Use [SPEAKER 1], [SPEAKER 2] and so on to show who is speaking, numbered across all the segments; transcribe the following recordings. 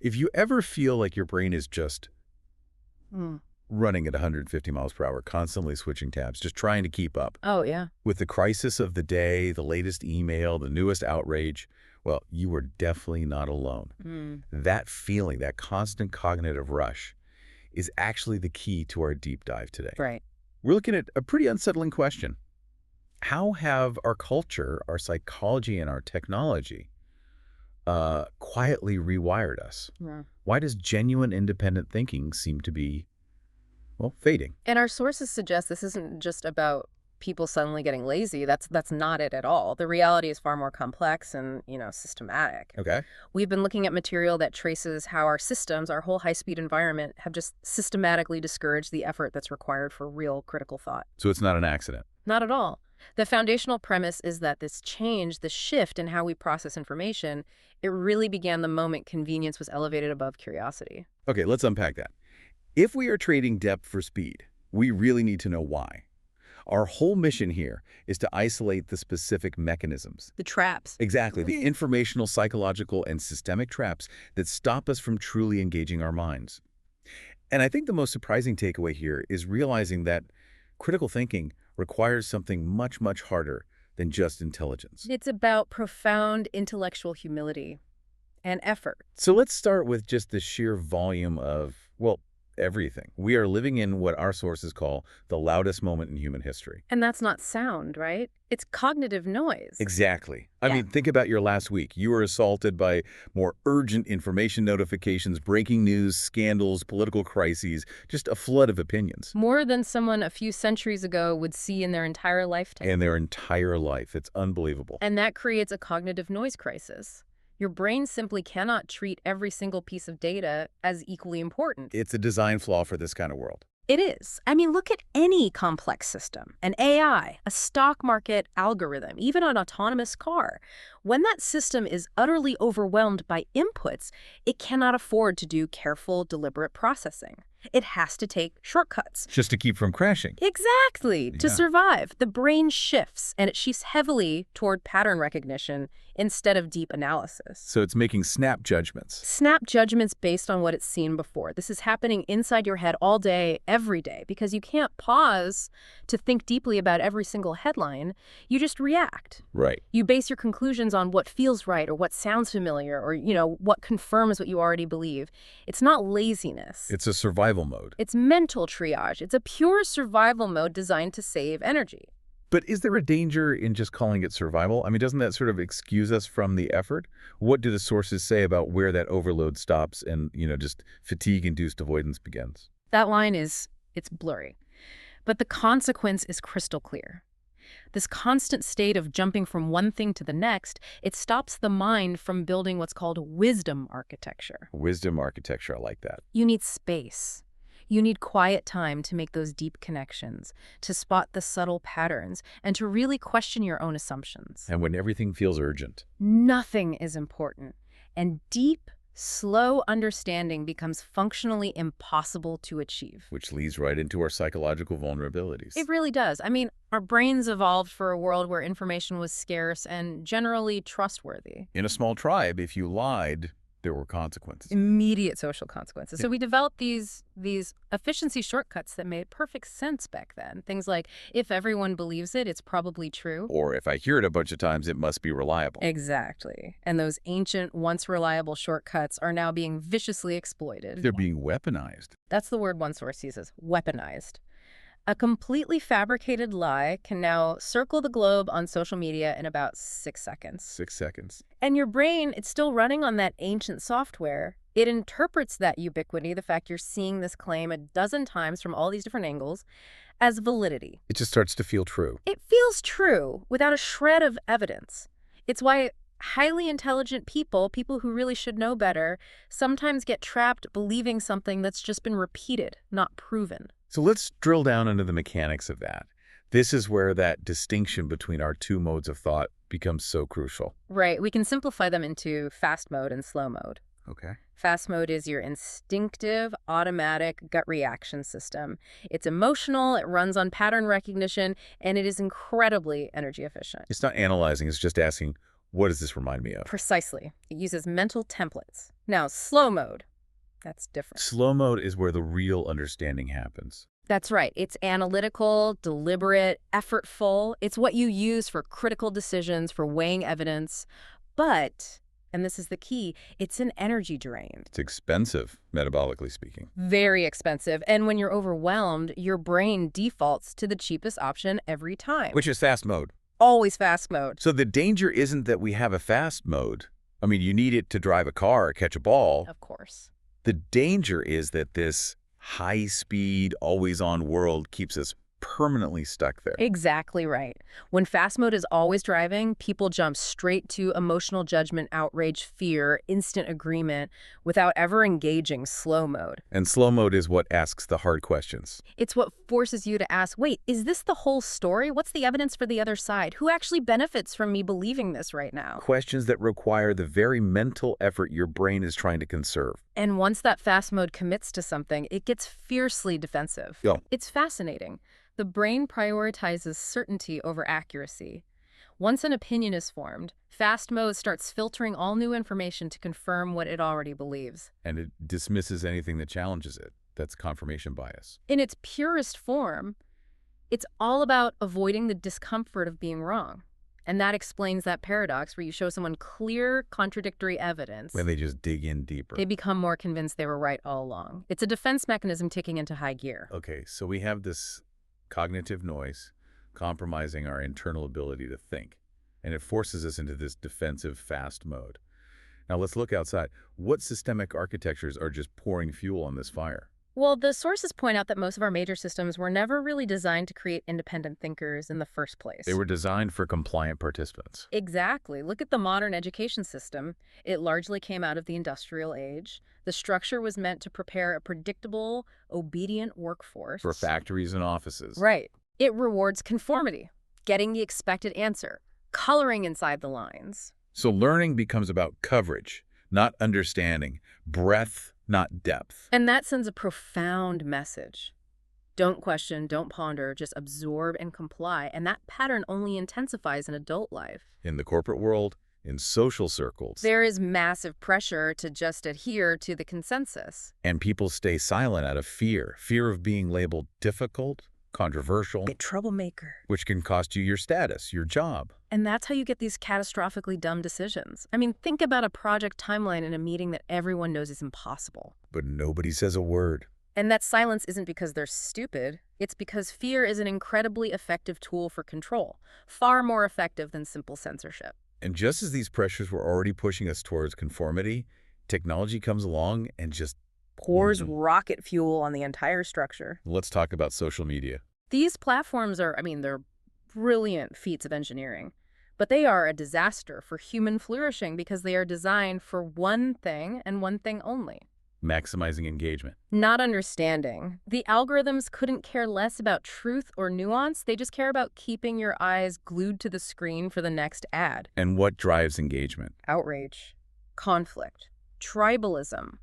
[SPEAKER 1] If you ever feel like your brain is just
[SPEAKER 2] Mm.
[SPEAKER 1] running at 150 miles per hour, constantly switching tabs, just trying to keep up
[SPEAKER 2] Oh, yeah.
[SPEAKER 1] with the crisis of the day, the latest email, the newest outrage, well, you are definitely not alone.
[SPEAKER 2] Mm.
[SPEAKER 1] That feeling, that constant cognitive rush, is actually the key to our deep dive today.
[SPEAKER 2] Right.
[SPEAKER 1] We're looking at a pretty unsettling question. How have our culture, our psychology, and our technology quietly rewired us?
[SPEAKER 2] Yeah.
[SPEAKER 1] Why does genuine independent thinking seem to be, well, fading?
[SPEAKER 2] And our sources suggest this isn't just about people suddenly getting lazy. That's not it at all. The reality is far more complex and, systematic.
[SPEAKER 1] Okay.
[SPEAKER 2] We've been looking at material that traces how our systems, our whole high-speed environment, have just systematically discouraged the effort that's required for real critical thought.
[SPEAKER 1] So it's not an accident.
[SPEAKER 2] Not at all. The foundational premise is that this change, this shift in how we process information, it really began the moment convenience was elevated above curiosity.
[SPEAKER 1] Okay, let's unpack that. If we are trading depth for speed, we really need to know why. Our whole mission here is to isolate the specific mechanisms.
[SPEAKER 2] The traps.
[SPEAKER 1] Exactly, the informational, psychological, and systemic traps that stop us from truly engaging our minds. And I think the most surprising takeaway here is realizing that critical thinking requires something much, much harder than just intelligence.
[SPEAKER 2] It's about profound intellectual humility and effort.
[SPEAKER 1] So let's start with just the sheer volume of, well, everything. We are living in what our sources call the loudest moment in human history.
[SPEAKER 2] And that's not sound, right? It's cognitive noise.
[SPEAKER 1] Exactly. I
[SPEAKER 2] Yeah.
[SPEAKER 1] mean, think about your last week. You were assaulted by more urgent information notifications, breaking news, scandals, political crises, just a flood of opinions.
[SPEAKER 2] More than someone a few centuries ago would see in their entire lifetime.
[SPEAKER 1] And their entire life. It's unbelievable.
[SPEAKER 2] And that creates a cognitive noise crisis. Your brain simply cannot treat every single piece of data as equally important.
[SPEAKER 1] It's a design flaw for this kind of world.
[SPEAKER 2] It is. I mean, look at any complex system, an AI, a stock market algorithm, even an autonomous car. When that system is utterly overwhelmed by inputs, it cannot afford to do careful, deliberate processing. It has to take shortcuts.
[SPEAKER 1] Just to keep from crashing.
[SPEAKER 2] Exactly. To
[SPEAKER 1] Yeah.
[SPEAKER 2] survive, the brain shifts, and it shifts heavily toward pattern recognition instead of deep analysis.
[SPEAKER 1] So it's making snap judgments.
[SPEAKER 2] Snap judgments based on what it's seen before. This is happening inside your head all day, every day, because you can't pause to think deeply about every single headline. You just react.
[SPEAKER 1] Right.
[SPEAKER 2] You base your conclusions on what feels right or what sounds familiar or, what confirms what you already believe. It's not laziness.
[SPEAKER 1] It's a survival mode.
[SPEAKER 2] It's mental triage. It's a pure survival mode designed to save energy.
[SPEAKER 1] But is there a danger in just calling it survival? I mean, doesn't that sort of excuse us from the effort? What do the sources say about where that overload stops and, just fatigue-induced avoidance begins?
[SPEAKER 2] That line it's blurry. But the consequence is crystal clear. This constant state of jumping from one thing to the next, it stops the mind from building what's called wisdom architecture.
[SPEAKER 1] Wisdom architecture, I like that.
[SPEAKER 2] You need space. You need quiet time to make those deep connections, to spot the subtle patterns, and to really question your own assumptions.
[SPEAKER 1] And when everything feels urgent.
[SPEAKER 2] Nothing is important. And deep, slow understanding becomes functionally impossible to achieve.
[SPEAKER 1] Which leads right into our psychological vulnerabilities.
[SPEAKER 2] It really does. I mean, our brains evolved for a world where information was scarce and generally trustworthy.
[SPEAKER 1] In a small tribe, if you lied, there were consequences.
[SPEAKER 2] Immediate social consequences.
[SPEAKER 1] Yeah.
[SPEAKER 2] So we developed these efficiency shortcuts that made perfect sense back then. Things like, if everyone believes it, it's probably true.
[SPEAKER 1] Or if I hear it a bunch of times, it must be reliable.
[SPEAKER 2] Exactly. And those ancient, once reliable shortcuts are now being viciously exploited.
[SPEAKER 1] They're being weaponized.
[SPEAKER 2] That's the word one source uses, weaponized. A completely fabricated lie can now circle the globe on social media in about 6 seconds.
[SPEAKER 1] 6 seconds.
[SPEAKER 2] And your brain, it's still running on that ancient software. It interprets that ubiquity, the fact you're seeing this claim a dozen times from all these different angles, as validity.
[SPEAKER 1] It just starts to feel true.
[SPEAKER 2] It feels true without a shred of evidence. It's why highly intelligent people who really should know better, sometimes get trapped believing something that's just been repeated, not proven.
[SPEAKER 1] So let's drill down into the mechanics of that. This is where that distinction between our two modes of thought becomes so crucial.
[SPEAKER 2] Right. We can simplify them into fast mode and slow mode.
[SPEAKER 1] Okay.
[SPEAKER 2] Fast mode is your instinctive, automatic gut reaction system. It's emotional, it runs on pattern recognition, and it is incredibly energy efficient.
[SPEAKER 1] It's not analyzing, it's just asking, what does this remind me of?
[SPEAKER 2] Precisely. It uses mental templates. Now, slow mode, that's different.
[SPEAKER 1] Slow mode is where the real understanding happens.
[SPEAKER 2] That's right. It's analytical, deliberate, effortful. It's what you use for critical decisions, for weighing evidence. But, and this is the key, it's an energy drain.
[SPEAKER 1] It's expensive, metabolically speaking.
[SPEAKER 2] Very expensive. And when you're overwhelmed, your brain defaults to the cheapest option every time.
[SPEAKER 1] Which is fast mode.
[SPEAKER 2] Always fast mode.
[SPEAKER 1] So the danger isn't that we have a fast mode. I mean, you need it to drive a car or catch a ball.
[SPEAKER 2] Of course.
[SPEAKER 1] The danger is that this high-speed, always-on world keeps us permanently stuck there.
[SPEAKER 2] Exactly right. When fast mode is always driving, people jump straight to emotional judgment, outrage, fear, instant agreement, without ever engaging slow mode.
[SPEAKER 1] And slow mode is what asks the hard questions.
[SPEAKER 2] It's what forces you to ask, wait, is this the whole story? What's the evidence for the other side? Who actually benefits from me believing this right now?
[SPEAKER 1] Questions that require the very mental effort your brain is trying to conserve.
[SPEAKER 2] And once that fast mode commits to something, it gets fiercely defensive.
[SPEAKER 1] Yeah.
[SPEAKER 2] It's fascinating. The brain prioritizes certainty over accuracy. Once an opinion is formed, fast mode starts filtering all new information to confirm what it already believes.
[SPEAKER 1] And it dismisses anything that challenges it. That's confirmation bias.
[SPEAKER 2] In its purest form, it's all about avoiding the discomfort of being wrong. And that explains that paradox where you show someone clear, contradictory evidence.
[SPEAKER 1] When they just dig in deeper.
[SPEAKER 2] They become more convinced they were right all along. It's a defense mechanism kicking into high gear.
[SPEAKER 1] Okay, so we have this cognitive noise compromising our internal ability to think, and it forces us into this defensive fast mode. Now let's look outside. What systemic architectures are just pouring fuel on this fire?
[SPEAKER 2] Well, the sources point out that most of our major systems were never really designed to create independent thinkers in the first place.
[SPEAKER 1] They were designed for compliant participants.
[SPEAKER 2] Exactly. Look at the modern education system. It largely came out of the industrial age. The structure was meant to prepare a predictable, obedient workforce.
[SPEAKER 1] For factories and offices.
[SPEAKER 2] Right. It rewards conformity, getting the expected answer, coloring inside the lines.
[SPEAKER 1] So learning becomes about coverage, not understanding, breadth, not depth.
[SPEAKER 2] And that sends a profound message. Don't question, don't ponder, just absorb and comply. And that pattern only intensifies in adult life.
[SPEAKER 1] In the corporate world, in social circles.
[SPEAKER 2] There is massive pressure to just adhere to the consensus.
[SPEAKER 1] And people stay silent out of fear of being labeled difficult, controversial,
[SPEAKER 2] A troublemaker.
[SPEAKER 1] which can cost you your status, your job.
[SPEAKER 2] And that's how you get these catastrophically dumb decisions. I mean, think about a project timeline in a meeting that everyone knows is impossible.
[SPEAKER 1] But nobody says a word.
[SPEAKER 2] And that silence isn't because they're stupid. It's because fear is an incredibly effective tool for control, far more effective than simple censorship.
[SPEAKER 1] And just as these pressures were already pushing us towards conformity, technology comes along and just
[SPEAKER 2] Pours rocket fuel on the entire structure.
[SPEAKER 1] Let's talk about social media.
[SPEAKER 2] These platforms are, they're brilliant feats of engineering, but they are a disaster for human flourishing because they are designed for one thing and one thing only.
[SPEAKER 1] Maximizing engagement.
[SPEAKER 2] Not understanding. The algorithms couldn't care less about truth or nuance. They just care about keeping your eyes glued to the screen for the next ad.
[SPEAKER 1] And what drives engagement?
[SPEAKER 2] Outrage, conflict, tribalism,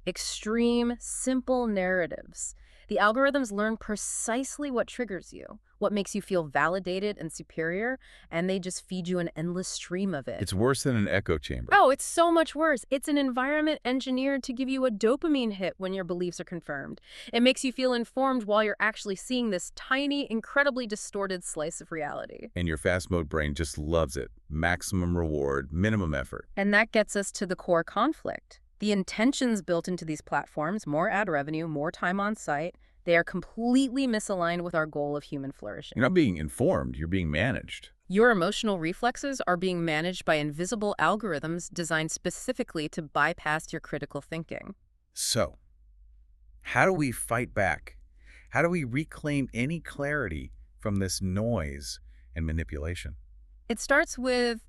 [SPEAKER 2] extreme, simple narratives. The algorithms learn precisely what triggers you, what makes you feel validated and superior, and they just feed you an endless stream of it.
[SPEAKER 1] It's worse than an echo chamber.
[SPEAKER 2] Oh, it's so much worse. It's an environment engineered to give you a dopamine hit when your beliefs are confirmed. It makes you feel informed while you're actually seeing this tiny, incredibly distorted slice of reality.
[SPEAKER 1] And your fast mode brain just loves it. Maximum reward, minimum effort.
[SPEAKER 2] And that gets us to the core conflict. The intentions built into these platforms, more ad revenue, more time on site, they are completely misaligned with our goal of human flourishing.
[SPEAKER 1] You're not being informed, you're being managed.
[SPEAKER 2] Your emotional reflexes are being managed by invisible algorithms designed specifically to bypass your critical thinking.
[SPEAKER 1] So, how do we fight back? How do we reclaim any clarity from this noise and manipulation?
[SPEAKER 2] It starts with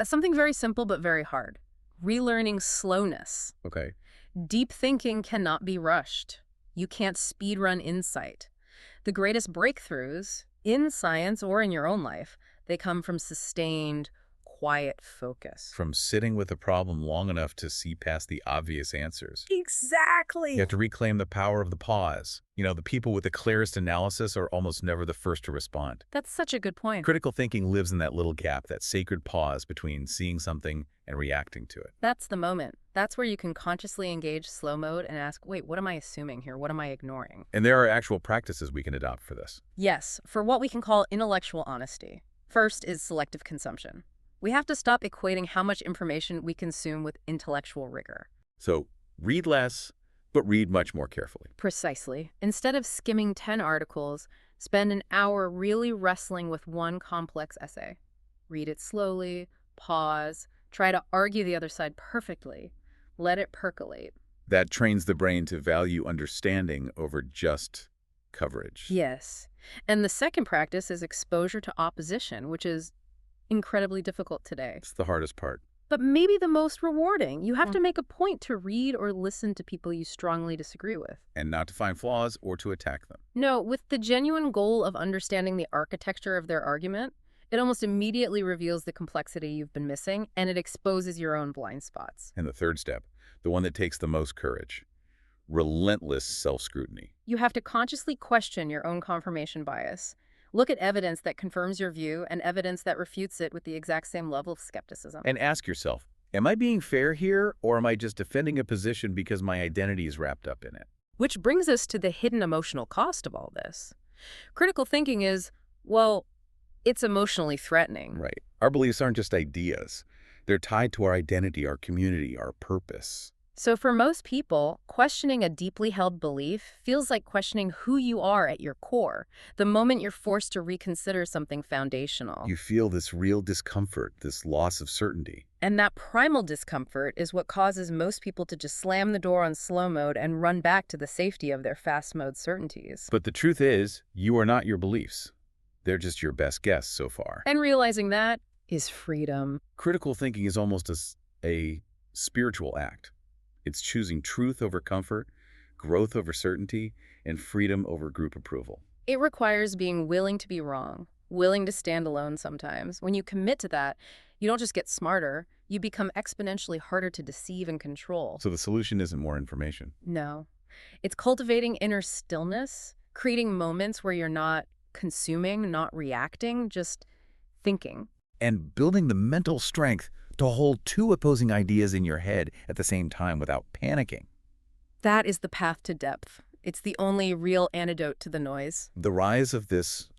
[SPEAKER 2] something very simple but very hard. Relearning slowness.
[SPEAKER 1] Okay.
[SPEAKER 2] Deep thinking cannot be rushed. You can't speedrun insight. The greatest breakthroughs, in science or in your own life, they come from sustained, quiet focus.
[SPEAKER 1] From sitting with a problem long enough to see past the obvious answers. You
[SPEAKER 2] Exactly.
[SPEAKER 1] have to reclaim the power of the pause. The people with the clearest analysis are almost never the first to respond.
[SPEAKER 2] That's such a good point.
[SPEAKER 1] Critical thinking lives in that little gap, that sacred pause between seeing something and reacting to it.
[SPEAKER 2] That's the moment. That's where you can consciously engage slow mode and ask, wait, what am I assuming here? What am I ignoring?
[SPEAKER 1] And there are actual practices we can adopt for this.
[SPEAKER 2] Yes, for what we can call intellectual honesty. First is selective consumption. We have to stop equating how much information we consume with intellectual rigor.
[SPEAKER 1] So read less, but read much more carefully.
[SPEAKER 2] Precisely. Instead of skimming 10 articles, spend an hour really wrestling with one complex essay. Read it slowly, pause, try to argue the other side perfectly. Let it percolate.
[SPEAKER 1] That trains the brain to value understanding over just coverage.
[SPEAKER 2] Yes. And the second practice is exposure to opposition, which is incredibly difficult today.
[SPEAKER 1] It's the hardest part.
[SPEAKER 2] But maybe the most rewarding. You have to make a point to read or listen to people you strongly disagree with.
[SPEAKER 1] And not to find flaws or to attack them.
[SPEAKER 2] No, with the genuine goal of understanding the architecture of their argument, it almost immediately reveals the complexity you've been missing, and it exposes your own blind spots.
[SPEAKER 1] And the third step, the one that takes the most courage, relentless self-scrutiny.
[SPEAKER 2] You have to consciously question your own confirmation bias. Look at evidence that confirms your view and evidence that refutes it with the exact same level of skepticism.
[SPEAKER 1] And ask yourself, am I being fair here, or am I just defending a position because my identity is wrapped up in it?
[SPEAKER 2] Which brings us to the hidden emotional cost of all this. Critical thinking is, well, it's emotionally threatening.
[SPEAKER 1] Right. Our beliefs aren't just ideas. They're tied to our identity, our community, our purpose.
[SPEAKER 2] So for most people, questioning a deeply held belief feels like questioning who you are at your core, the moment you're forced to reconsider something foundational.
[SPEAKER 1] You feel this real discomfort, this loss of certainty.
[SPEAKER 2] And that primal discomfort is what causes most people to just slam the door on slow mode and run back to the safety of their fast mode certainties.
[SPEAKER 1] But the truth is, you are not your beliefs. They're just your best guess so far.
[SPEAKER 2] And realizing that is freedom.
[SPEAKER 1] Critical thinking is almost a spiritual act. It's choosing truth over comfort, growth over certainty, and freedom over group approval.
[SPEAKER 2] It requires being willing to be wrong, willing to stand alone sometimes. When you commit to that, you don't just get smarter, you become exponentially harder to deceive and control.
[SPEAKER 1] So the solution isn't more information.
[SPEAKER 2] No. It's cultivating inner stillness, creating moments where you're not consuming, not reacting, just thinking.
[SPEAKER 1] And building the mental strength to hold two opposing ideas in your head at the same time without panicking.
[SPEAKER 2] That is the path to depth. It's the only real antidote to the noise.
[SPEAKER 1] The rise of this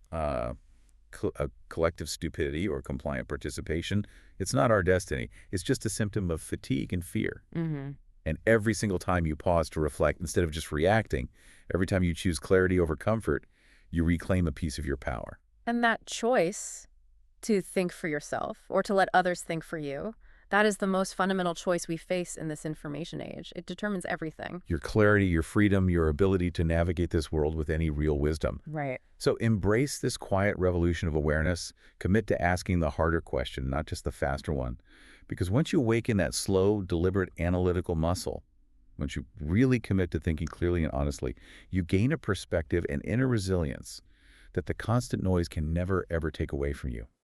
[SPEAKER 1] collective stupidity or compliant participation, it's not our destiny. It's just a symptom of fatigue and fear. And every single time you pause to reflect instead of just reacting, every time you choose clarity over comfort, you reclaim a piece of your power.
[SPEAKER 2] And that choice to think for yourself or to let others think for you, that is the most fundamental choice we face in this information age. It determines everything.
[SPEAKER 1] Your clarity, your freedom, your ability to navigate this world with any real wisdom.
[SPEAKER 2] Right.
[SPEAKER 1] So embrace this quiet revolution of awareness. Commit to asking the harder question, not just the faster one. Because once you awaken that slow, deliberate, analytical muscle, once you really commit to thinking clearly and honestly, you gain a perspective and inner resilience that the constant noise can never, ever take away from you.